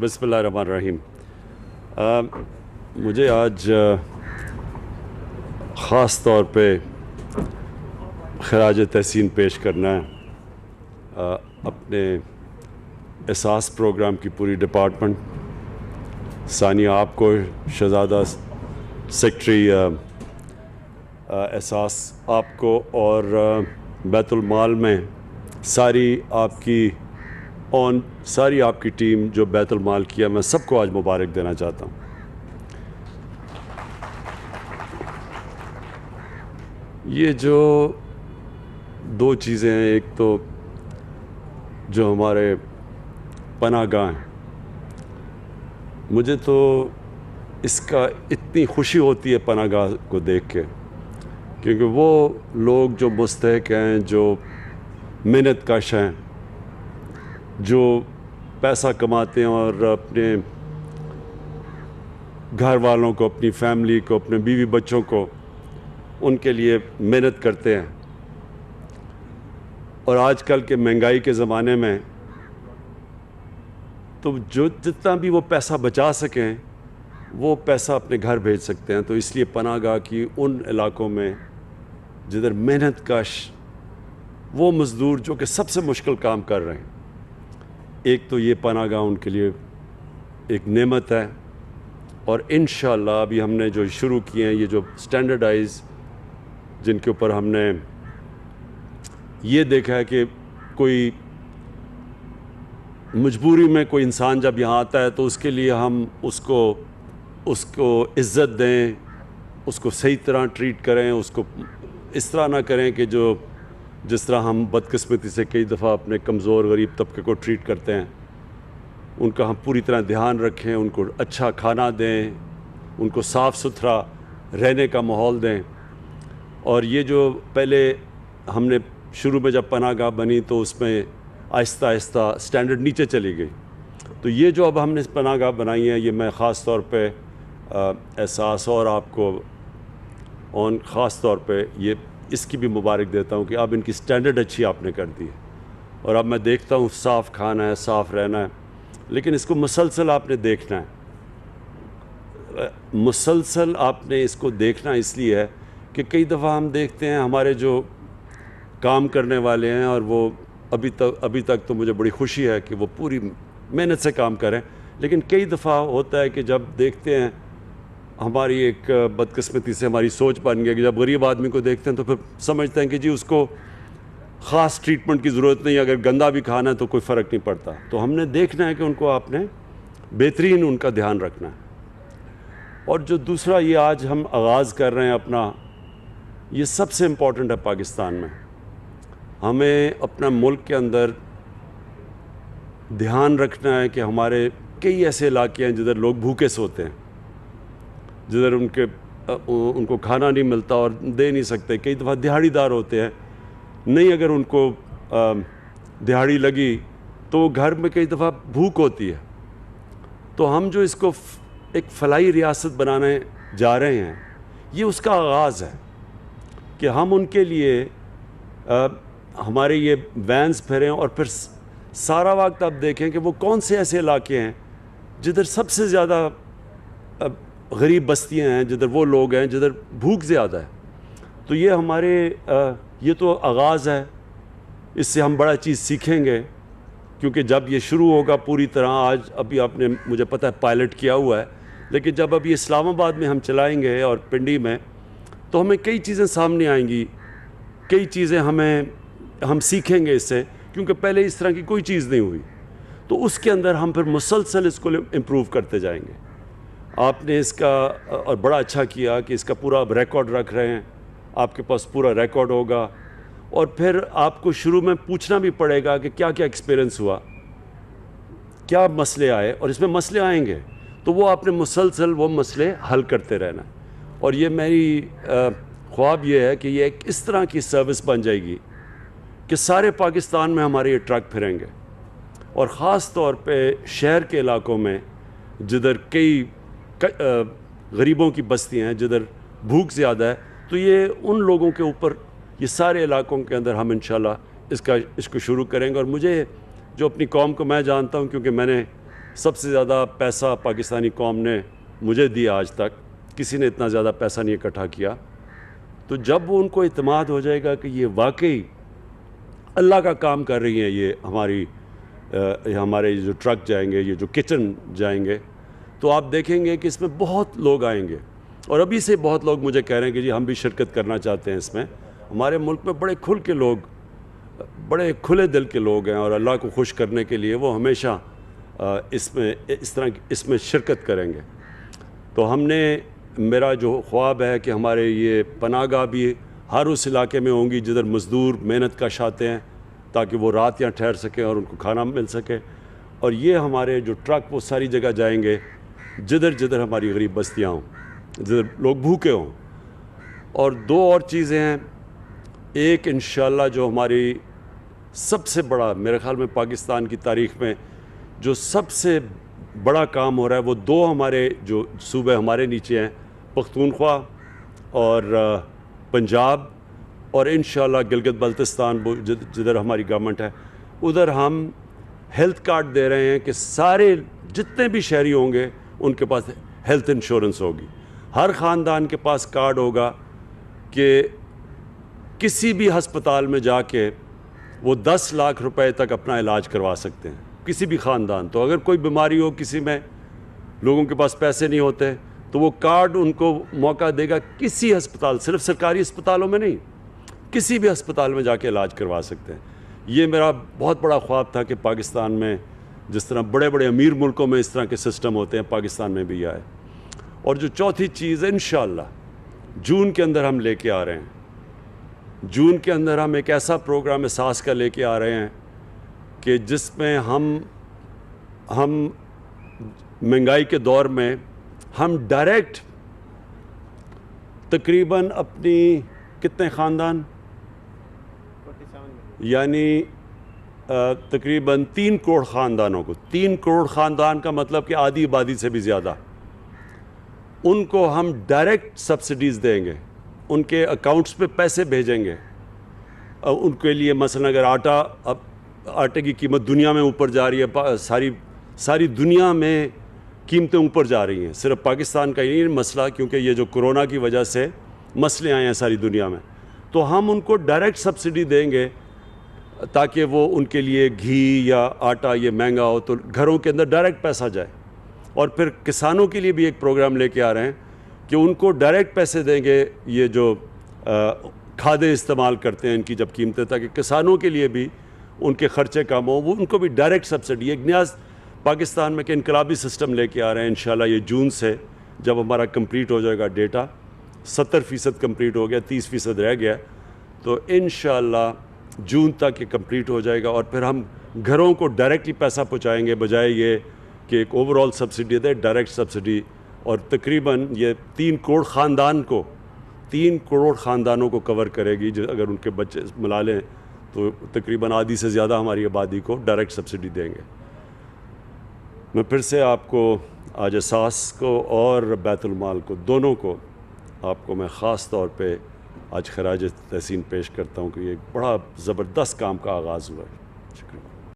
बिस्मिल्लाहिर्रहमानिर्रहीम। मुझे आज ख़ास तौर पे खराज तहसीन पेश करना है अपने एहसास प्रोग्राम की पूरी डिपार्टमेंट, सानिया आपको, शहज़ादा सेक्रेटरी एहसास आपको, और बैतुल माल में सारी आपकी टीम जो बैतुल माल किया, मैं सबको आज मुबारक देना चाहता हूँ। ये जो दो चीज़ें हैं, एक तो जो हमारे पनाहगाह हैं, मुझे तो इसका इतनी खुशी होती है पनाहगाह को देख के, क्योंकि वो लोग जो मुस्तहिक हैं, जो मेहनत कश हैं, जो पैसा कमाते हैं और अपने घर वालों को, अपनी फैमिली को, अपने बीवी बच्चों को, उनके लिए मेहनत करते हैं। और आजकल के महंगाई के ज़माने में तो जो जितना भी वो पैसा बचा सकें, वो पैसा अपने घर भेज सकते हैं। तो इसलिए पनाहगाह की उन इलाकों में जिधर मेहनत कश वो मज़दूर जो कि सबसे मुश्किल काम कर रहे हैं, एक तो ये पनाहगाह उनके लिए एक नेमत है। और इंशाअल्लाह अभी हमने जो शुरू किए हैं, ये जो स्टैंडर्डाइज, जिनके ऊपर हमने ये देखा है कि कोई मजबूरी में कोई इंसान जब यहाँ आता है तो उसके लिए हम उसको इज़्ज़त दें, उसको सही तरह ट्रीट करें, उसको इस तरह ना करें कि जिस तरह हम बदकिस्मती से कई दफ़ा अपने कमज़ोर गरीब तबके को ट्रीट करते हैं। उनका हम पूरी तरह ध्यान रखें, उनको अच्छा खाना दें, उनको साफ़ सुथरा रहने का माहौल दें। और ये जो पहले हमने शुरू में जब पनाहगाह बनी तो उसमें आहिस्ता आहिस्ता स्टैंडर्ड नीचे चली गई। तो ये जो अब हमने पनाहगाह बनाई है, ये मैं ख़ास तौर पे एहसास और आपको ख़ास तौर पे ये इसकी भी मुबारक देता हूँ कि अब इनकी स्टैंडर्ड अच्छी आपने कर दी है। और अब मैं देखता हूँ साफ़ खाना है, साफ़ रहना है, लेकिन इसको मुसलसल आपने देखना है। मुसलसल आपने इसको देखना इसलिए है कि कई दफ़ा हम देखते हैं हमारे जो काम करने वाले हैं, और वो अभी तक तो मुझे बड़ी खुशी है कि वो पूरी मेहनत से काम करें, लेकिन कई दफ़ा होता है कि जब देखते हैं, हमारी एक बदकिस्मती से हमारी सोच बन गई कि जब गरीब आदमी को देखते हैं तो फिर समझते हैं कि जी उसको ख़ास ट्रीटमेंट की ज़रूरत नहीं, अगर गंदा भी खाना है तो कोई फ़र्क नहीं पड़ता। तो हमने देखना है कि उनको आपने बेहतरीन उनका ध्यान रखना है। और जो दूसरा ये आज हम आगाज़ कर रहे हैं अपना, ये सबसे इम्पॉर्टेंट है पाकिस्तान में। हमें अपना मुल्क के अंदर ध्यान रखना है कि हमारे कई ऐसे इलाके हैं जिधर लोग भूखे सोते हैं, जिधर उनको खाना नहीं मिलता और दे नहीं सकते। कई दफ़ा दिहाड़ीदार होते हैं, नहीं अगर उनको दिहाड़ी लगी तो घर में कई दफ़ा भूख होती है। तो हम जो इसको एक फलाही रियासत बनाने जा रहे हैं, ये उसका आगाज़ है कि हम उनके लिए हमारे ये वैन्स फिरें, और फिर सारा वक्त आप देखें कि वो कौन से ऐसे इलाके हैं जिधर सबसे ज़्यादा गरीब बस्तियां हैं, जिधर वो लोग हैं जिधर भूख ज़्यादा है। तो ये हमारे ये तो आगाज़ है, इससे हम बड़ा चीज़ सीखेंगे, क्योंकि जब ये शुरू होगा पूरी तरह, आज अभी आपने मुझे पता है पायलट किया हुआ है, लेकिन जब अभी इस्लामाबाद में हम चलाएंगे और पिंडी में, तो हमें कई चीज़ें सामने आएंगी, कई चीज़ें हम सीखेंगे इससे, क्योंकि पहले इस तरह की कोई चीज़ नहीं हुई। तो उसके अंदर हम फिर मुसलसल इसको इम्प्रूव करते जाएंगे। आपने इसका और बड़ा अच्छा किया कि इसका पूरा रिकॉर्ड रख रहे हैं, आपके पास पूरा रिकॉर्ड होगा। और फिर आपको शुरू में पूछना भी पड़ेगा कि क्या क्या एक्सपीरियंस हुआ, क्या मसले आए, और इसमें मसले आएंगे तो वो आपने मुसलसल वो मसले हल करते रहना। और ये मेरी ख्वाब ये है कि ये एक इस तरह की सर्विस बन जाएगी कि सारे पाकिस्तान में हमारे ये ट्रक फिरेंगे, और ख़ास तौर पे शहर के इलाकों में जिधर कई गरीबों की बस्तियाँ हैं, जिधर भूख ज़्यादा है, तो ये उन लोगों के ऊपर, ये सारे इलाकों के अंदर हम इंशाल्लाह इसको शुरू करेंगे। और मुझे जो अपनी कौम को मैं जानता हूँ, क्योंकि मैंने सबसे ज़्यादा पैसा पाकिस्तानी कौम ने मुझे दिया, आज तक किसी ने इतना ज़्यादा पैसा नहीं इकट्ठा किया। तो जब वो उनको इत्मीनान हो जाएगा कि ये वाकई अल्लाह का काम कर रही हैं, ये हमारे जो ट्रक जाएंगे, ये जो किचन जाएंगे, तो आप देखेंगे कि इसमें बहुत लोग आएंगे। और अभी से बहुत लोग मुझे कह रहे हैं कि जी हम भी शिरकत करना चाहते हैं इसमें। हमारे मुल्क में बड़े खुल के लोग, बड़े खुले दिल के लोग हैं और अल्लाह को खुश करने के लिए वो हमेशा इसमें शिरकत करेंगे। तो मेरा जो ख्वाब है कि हमारे ये पनाहगाह भी हर उस इलाके में होंगी जिधर मज़दूर मेहनत कश आते हैं, ताकि वो रात यहाँ ठहर सकें और उनको खाना मिल सके। और ये हमारे जो ट्रक वो सारी जगह जाएंगे जिधर जिधर हमारी गरीब बस्तियाँ हों, जिधर लोग भूखे हों। और दो और चीज़ें हैं, एक इंशाअल्लाह जो हमारी सबसे बड़ा, मेरे ख़्याल में पाकिस्तान की तारीख़ में जो सबसे बड़ा काम हो रहा है, वो दो हमारे जो सूबे हमारे नीचे हैं, पख्तूनख्वा और पंजाब, और इंशाअल्लाह गिलगित बल्तिस्तान जिधर हमारी गवर्नमेंट है, उधर हम हेल्थ कार्ड दे रहे हैं कि सारे जितने भी शहरी होंगे उनके पास हेल्थ इंश्योरेंस होगी। हर ख़ानदान के पास कार्ड होगा कि किसी भी हस्पताल में जाके वो 10 लाख रुपए तक अपना इलाज करवा सकते हैं, किसी भी ख़ानदान। तो अगर कोई बीमारी हो, किसी में लोगों के पास पैसे नहीं होते, तो वो कार्ड उनको मौका देगा किसी अस्पताल, सिर्फ सरकारी अस्पतालों में नहीं, किसी भी अस्पताल में जाके इलाज करवा सकते हैं। ये मेरा बहुत बड़ा ख्वाब था कि पाकिस्तान में जिस तरह बड़े बड़े अमीर मुल्कों में इस तरह के सिस्टम होते हैं, पाकिस्तान में भी आए। और जो चौथी चीज़ इंशाअल्लाह जून के अंदर हम लेके आ रहे हैं, जून के अंदर हम एक ऐसा प्रोग्राम एहसास का लेके आ रहे हैं कि जिसमें हम महंगाई के दौर में हम डायरेक्ट तकरीबन अपनी कितने ख़ानदान, यानी तकरीबन 3 करोड़ ख़ानदानों को, 3 करोड़ ख़ानदान का मतलब कि आधी आबादी से भी ज़्यादा, उनको हम डायरेक्ट सब्सिडीज़ देंगे, उनके अकाउंट्स पे पैसे भेजेंगे। उनके लिए मसलन अगर आटे की कीमत दुनिया में ऊपर जा रही है, सारी दुनिया में कीमतें ऊपर जा रही हैं, सिर्फ पाकिस्तान का ही नहीं मसला, क्योंकि ये जो कोरोना की वजह से मसले आए हैं सारी दुनिया में, तो हम उनको डायरेक्ट सब्सिडी देंगे ताकि वो उनके लिए घी या आटा ये महंगा हो तो घरों के अंदर डायरेक्ट पैसा जाए। और फिर किसानों के लिए भी एक प्रोग्राम लेके आ रहे हैं कि उनको डायरेक्ट पैसे देंगे, ये जो खादें इस्तेमाल करते हैं इनकी जब कीमतें, ताकि किसानों के लिए भी उनके ख़र्चे कम हो, वो उनको भी डायरेक्ट सब्सिडी। एक नया पाकिस्तान में के इनकलाबी सिस्टम लेके आ रहे हैं इंशाल्लाह। ये जून से जब हमारा कंप्लीट हो जाएगा डेटा, 70% कंप्लीट हो गया, 30% रह गया, तो इंशाल्लाह जून तक ये कंप्लीट हो जाएगा। और फिर हम घरों को डायरेक्टली पैसा पहुंचाएंगे, बजाय ये कि एक ओवरऑल सब्सिडी दे, डायरेक्ट सब्सिडी। और तकरीबन ये 3 करोड़ ख़ानदान को, 3 करोड़ ख़ानदानों को कवर करेगी। अगर उनके बच्चे मिला लें तो तकरीबन आधी से ज़्यादा हमारी आबादी को डायरेक्ट सब्सिडी देंगे। मैं फिर से आपको आज एहसास को और बैतुल माल को, दोनों को आपको मैं ख़ास तौर पे आज खराज तहसीन पेश करता हूँ कि ये एक बड़ा ज़बरदस्त काम का आगाज़ हुआ है। शुक्रिया।